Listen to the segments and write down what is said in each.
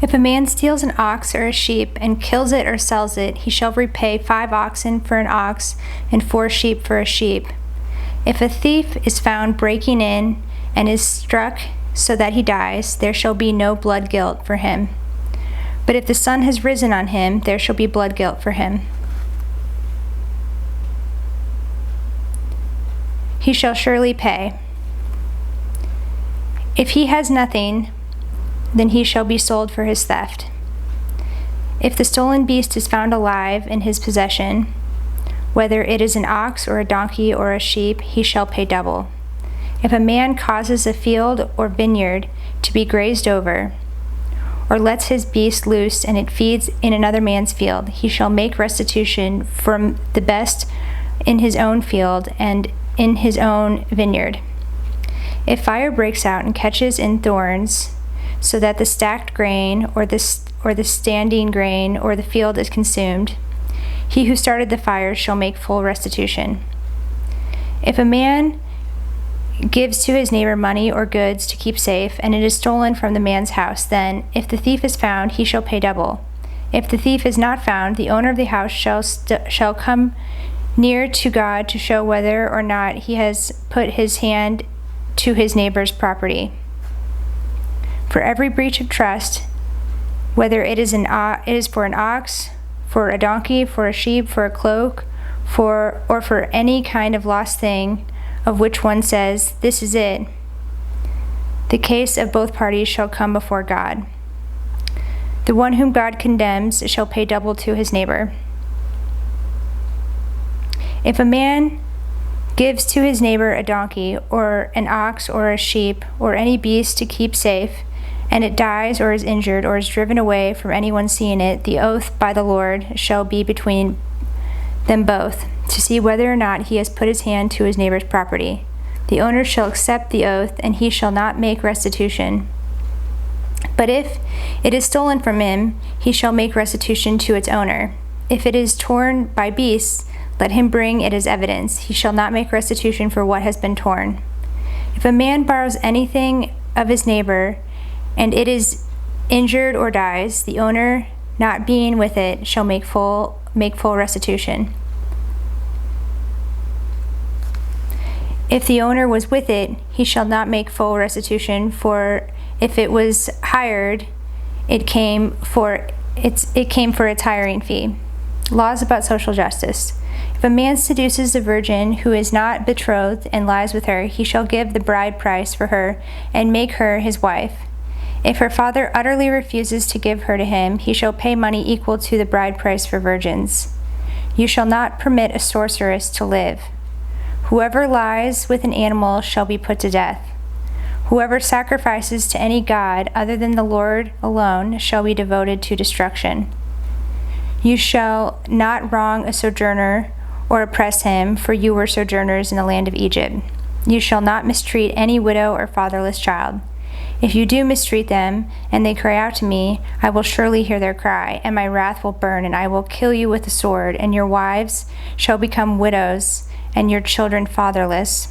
If a man steals an ox or a sheep and kills it or sells it, he shall repay 5 oxen for an ox and 4 sheep for a sheep. If a thief is found breaking in and is struck so that he dies, there shall be no blood guilt for him. But if the sun has risen on him, there shall be blood guilt for him. He shall surely pay. If he has nothing, then he shall be sold for his theft. If the stolen beast is found alive in his possession, whether it is an ox or a donkey or a sheep, he shall pay double. If a man causes a field or vineyard to be grazed over, or lets his beast loose and it feeds in another man's field, he shall make restitution from the best in his own field and in his own vineyard. If fire breaks out and catches in thorns, so that the stacked grain or the standing grain or the field is consumed, he who started the fire shall make full restitution. If a man gives to his neighbor money or goods to keep safe, and it is stolen from the man's house, then, if the thief is found, he shall pay double. If the thief is not found, the owner of the house shall come near to God to show whether or not he has put his hand to his neighbor's property. For every breach of trust, whether it is for an ox, for a donkey, for a sheep, for a cloak, or for any kind of lost thing, of which one says, "This is it," the case of both parties shall come before God. The one whom God condemns shall pay double to his neighbor. If a man gives to his neighbor a donkey, or an ox, or a sheep, or any beast to keep safe, and it dies or is injured or is driven away from anyone seeing it, the oath by the Lord shall be between them both, to see whether or not he has put his hand to his neighbor's property. The owner shall accept the oath, and he shall not make restitution. But if it is stolen from him, he shall make restitution to its owner. If it is torn by beasts, let him bring it as evidence. He shall not make restitution for what has been torn. If a man borrows anything of his neighbor, and it is injured or dies, the owner, not being with it, shall make full restitution. If the owner was with it, he shall not make full restitution, for if it was hired, it came for its hiring fee. Laws about social justice. If a man seduces a virgin who is not betrothed and lies with her, he shall give the bride price for her and make her his wife. If her father utterly refuses to give her to him, he shall pay money equal to the bride price for virgins. You shall not permit a sorceress to live. Whoever lies with an animal shall be put to death. Whoever sacrifices to any god other than the Lord alone shall be devoted to destruction. You shall not wrong a sojourner or oppress him, for you were sojourners in the land of Egypt. You shall not mistreat any widow or fatherless child. If you do mistreat them, and they cry out to me, I will surely hear their cry, and my wrath will burn, and I will kill you with the sword, and your wives shall become widows, and your children fatherless.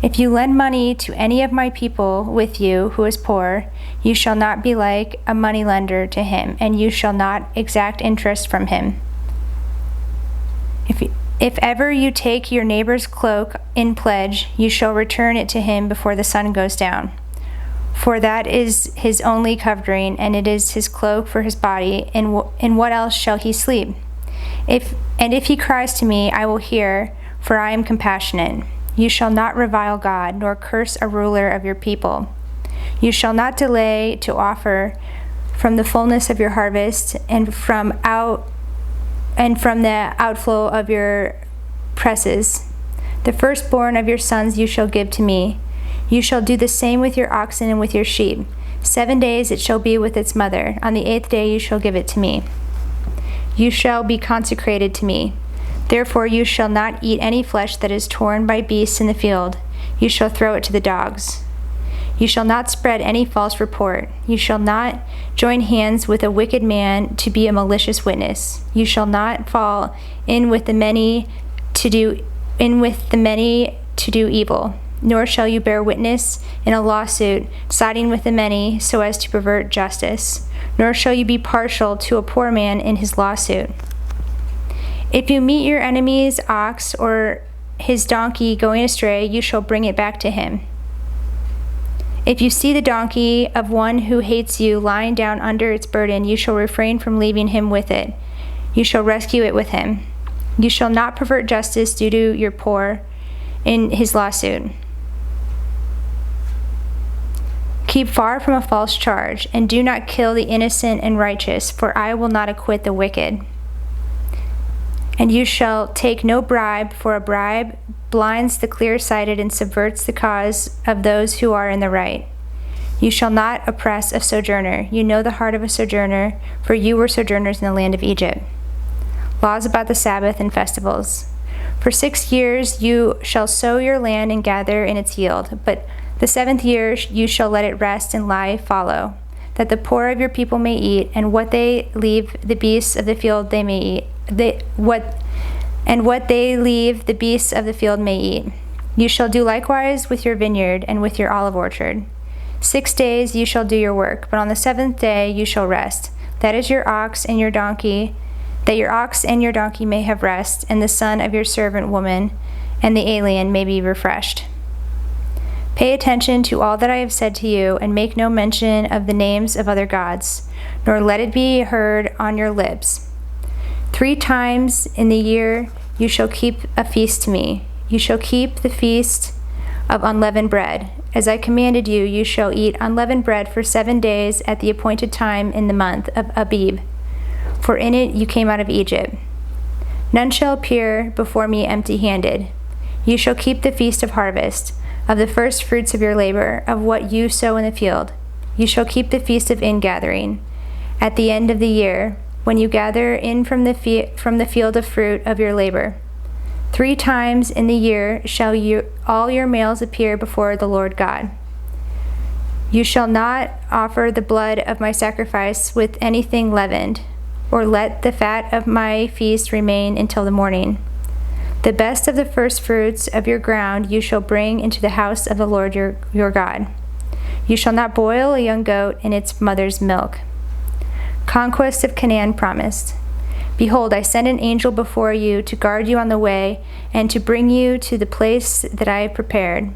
If you lend money to any of my people with you who is poor, you shall not be like a moneylender to him, and you shall not exact interest from him. If ever you take your neighbor's cloak in pledge, you shall return it to him before the sun goes down. For that is his only covering, and it is his cloak for his body. In what else shall he sleep? If he cries to me, I will hear, for I am compassionate. You shall not revile God, nor curse a ruler of your people. You shall not delay to offer from the fullness of your harvest, and from the outflow of your presses. The firstborn of your sons you shall give to me. You shall do the same with your oxen and with your sheep. 7 days it shall be with its mother. On the 8th day you shall give it to me. You shall be consecrated to me. Therefore you shall not eat any flesh that is torn by beasts in the field. You shall throw it to the dogs. You shall not spread any false report. You shall not join hands with a wicked man to be a malicious witness. You shall not fall in with the many to do evil. nor shall you bear witness in a lawsuit, siding with the many so as to pervert justice, nor shall you be partial to a poor man in his lawsuit. If you meet your enemy's ox or his donkey going astray, you shall bring it back to him. If you see the donkey of one who hates you lying down under its burden, you shall refrain from leaving him with it. You shall rescue it with him. You shall not pervert justice due to your poor in his lawsuit. Keep far from a false charge, and do not kill the innocent and righteous, for I will not acquit the wicked. And you shall take no bribe, for a bribe blinds the clear-sighted and subverts the cause of those who are in the right. You shall not oppress a sojourner. You know the heart of a sojourner, for you were sojourners in the land of Egypt. Laws about the Sabbath and festivals. For 6 years you shall sow your land and gather in its yield, but the 7th year you shall let it rest and lie fallow, that the poor of your people may eat, and what they leave the beasts of the field they may eat. What they leave the beasts of the field may eat. You shall do likewise with your vineyard and with your olive orchard. 6 days you shall do your work, but on the 7th day you shall rest. That is your ox and your donkey, that your ox and your donkey may have rest, and the son of your servant woman and the alien may be refreshed. Pay attention to all that I have said to you, and make no mention of the names of other gods, nor let it be heard on your lips. 3 times in the year you shall keep a feast to me. You shall keep the feast of unleavened bread. As I commanded you, you shall eat unleavened bread for 7 days at the appointed time in the month of Abib, for in it you came out of Egypt. None shall appear before me empty-handed. You shall keep the feast of harvest, of the first fruits of your labor, of what you sow in the field. You shall keep the feast of ingathering, at the end of the year, when you gather in from the field of fruit of your labor. 3 times in the year shall all your males appear before the Lord God. You shall not offer the blood of my sacrifice with anything leavened, or let the fat of my feast remain until the morning. The best of the first fruits of your ground you shall bring into the house of the Lord your God. You shall not boil a young goat in its mother's milk. Conquest of Canaan promised. Behold, I send an angel before you to guard you on the way and to bring you to the place that I have prepared.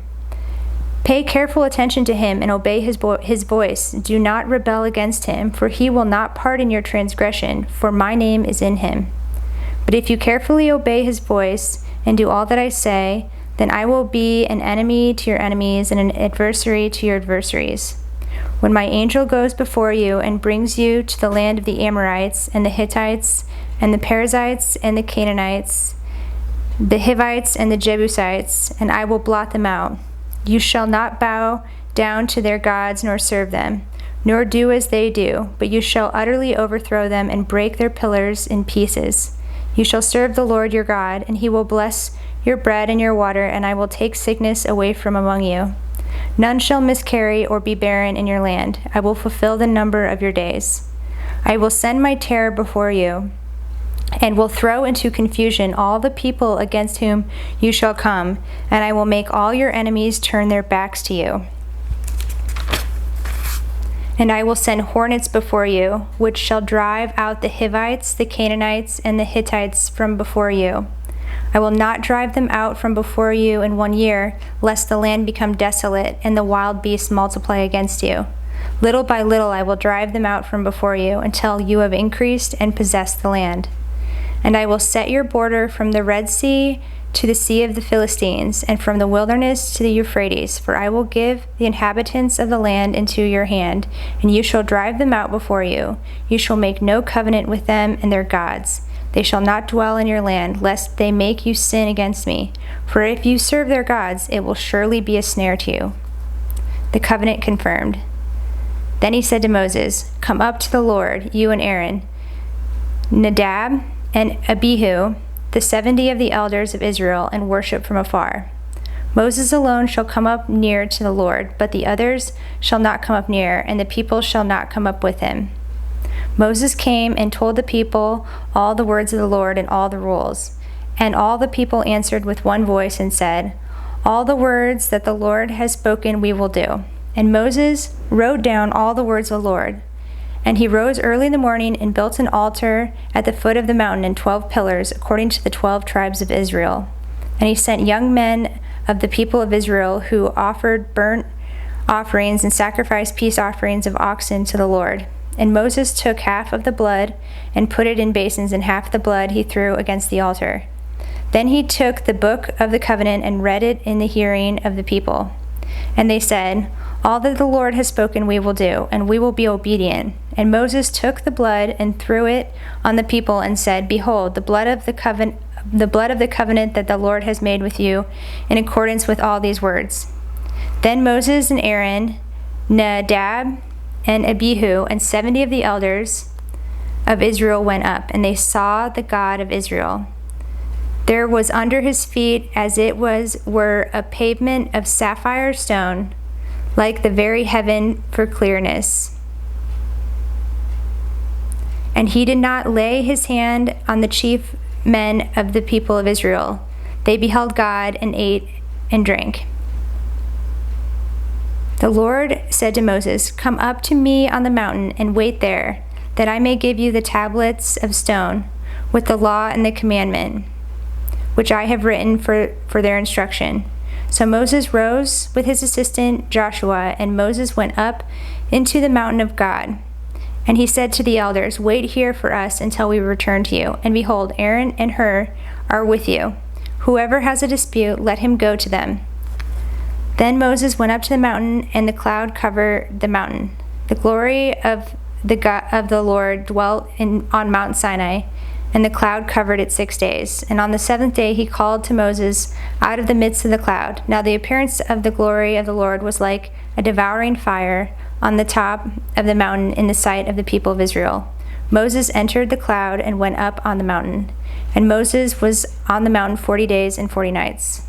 Pay careful attention to him and obey his voice. Do not rebel against him, for he will not pardon your transgression, for my name is in him. But if you carefully obey his voice and do all that I say, then I will be an enemy to your enemies and an adversary to your adversaries. When my angel goes before you and brings you to the land of the Amorites and the Hittites and the Perizzites and the Canaanites, the Hivites and the Jebusites, and I will blot them out. You shall not bow down to their gods nor serve them, nor do as they do, but you shall utterly overthrow them and break their pillars in pieces. You shall serve the Lord your God, and he will bless your bread and your water, and I will take sickness away from among you. None shall miscarry or be barren in your land. I will fulfill the number of your days. I will send my terror before you, and will throw into confusion all the people against whom you shall come, and I will make all your enemies turn their backs to you. And I will send hornets before you, which shall drive out the Hivites, the Canaanites, and the Hittites from before you. I will not drive them out from before you in 1 year, lest the land become desolate and the wild beasts multiply against you. Little by little I will drive them out from before you, until you have increased and possessed the land. And I will set your border from the Red Sea to the Sea of the Philistines, and from the wilderness to the Euphrates, for I will give the inhabitants of the land into your hand, and you shall drive them out before you. You shall make no covenant with them and their gods. They shall not dwell in your land, lest they make you sin against me. For if you serve their gods, it will surely be a snare to you. The covenant confirmed. Then he said to Moses, Come up to the Lord, you and Aaron, Nadab and Abihu, the 70 of the elders of Israel, and worship from afar. Moses alone shall come up near to the Lord, but the others shall not come up near, and the people shall not come up with him. Moses came and told the people all the words of the Lord and all the rules. And all the people answered with one voice and said, All the words that the Lord has spoken we will do." And Moses wrote down all the words of the Lord. And he rose early in the morning and built an altar at the foot of the mountain and 12 pillars, according to the 12 tribes of Israel. And he sent young men of the people of Israel who offered burnt offerings and sacrificed peace offerings of oxen to the Lord. And Moses took half of the blood and put it in basins, and half the blood he threw against the altar. Then he took the book of the covenant and read it in the hearing of the people. And they said, "All that the Lord has spoken we will do, and we will be obedient." And Moses took the blood and threw it on the people and said, "Behold, the blood of the covenant that the Lord has made with you, in accordance with all these words." Then Moses and Aaron, Nadab and Abihu, and 70 of the elders of Israel went up, and they saw the God of Israel. There was under his feet, as it were a pavement of sapphire stone, like the very heaven for clearness. And he did not lay his hand on the chief men of the people of Israel. They beheld God and ate and drank. The Lord said to Moses, "Come up to me on the mountain and wait there, that I may give you the tablets of stone with the law and the commandment, which I have written for their instruction." So Moses rose with his assistant Joshua, and Moses went up into the mountain of God. And he said to the elders, "Wait here for us until we return to you. And behold, Aaron and Hur are with you. Whoever has a dispute, let him go to them." Then Moses went up to the mountain, and the cloud covered the mountain. The glory of the Lord dwelt on Mount Sinai, and the cloud covered it 6 days. And on the 7th day he called to Moses out of the midst of the cloud. Now the appearance of the glory of the Lord was like a devouring fire on the top of the mountain in the sight of the people of Israel. Moses entered the cloud and went up on the mountain. And Moses was on the mountain 40 days and 40 nights.